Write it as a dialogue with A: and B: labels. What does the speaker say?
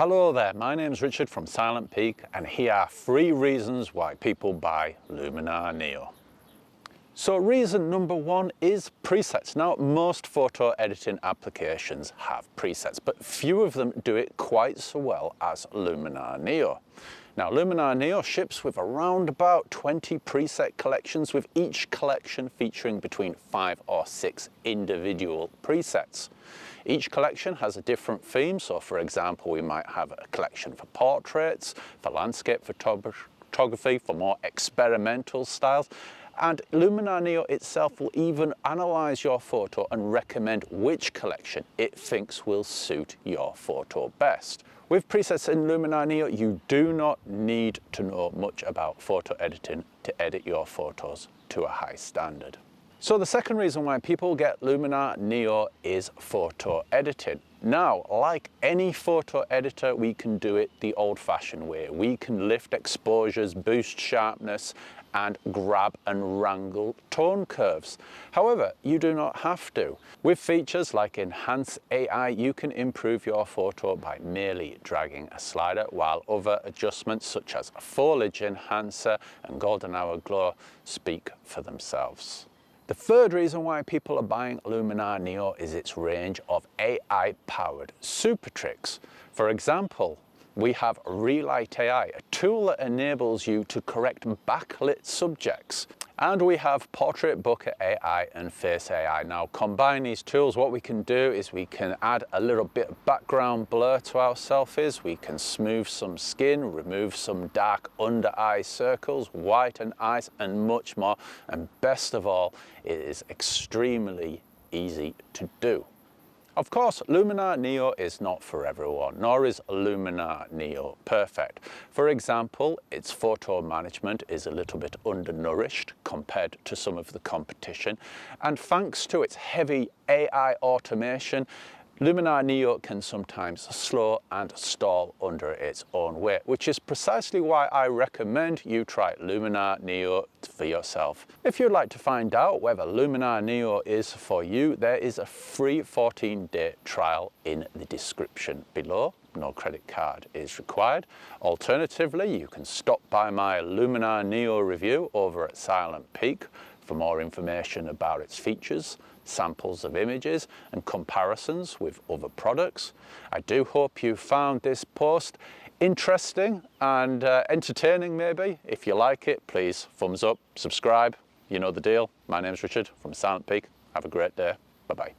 A: Hello there, my name's Richard from Silent Peak, and here are 3 reasons why people buy Luminar Neo. So reason number 1 is presets. Now, most photo editing applications have presets, but few of them do it quite so well as Luminar Neo. Now, Luminar Neo ships with around about 20 preset collections, with each collection featuring between 5 or 6 individual presets. Each collection has a different theme, so for example, we might have a collection for portraits, for landscape photography, for more experimental styles. And Luminar Neo itself will even analyze your photo and recommend which collection it thinks will suit your photo best. With presets in Luminar Neo, you do not need to know much about photo editing to edit your photos to a high standard. So the second reason why people get Luminar Neo is photo editing. Now, like any photo editor, we can do it the old-fashioned way. We can lift exposures, boost sharpness, and grab and wrangle tone curves. However, you do not have to. With features like Enhance AI, you can improve your photo by merely dragging a slider, while other adjustments such as Foliage Enhancer and Golden Hour Glow speak for themselves. The third reason why people are buying Luminar Neo is its range of AI-powered super tricks. For example, we have Relight AI, a tool that enables you to correct backlit subjects. And we have Portrait Bokeh AI and Face AI. Now, combine these tools, what we can do is we can add a little bit of background blur to our selfies, we can smooth some skin, remove some dark under eye circles, whiten eyes, and much more. And best of all, it is extremely easy to do. Of course, Luminar Neo is not for everyone, nor is Luminar Neo perfect. For example, its photo management is a little bit undernourished compared to some of the competition, and thanks to its heavy AI automation, Luminar Neo can sometimes slow and stall under its own weight, which is precisely why I recommend you try Luminar Neo for yourself. If you'd like to find out whether Luminar Neo is for you, there is a free 14-day trial in the description below. No credit card is required. Alternatively, you can stop by my Luminar Neo review over at Silent Peak for more information about its features, samples of images, and comparisons with other products. I do hope you found this post interesting and entertaining maybe. If you like it, please thumbs up, subscribe. You know the deal. My name's Richard from Silent Peak. Have a great day. Bye-bye.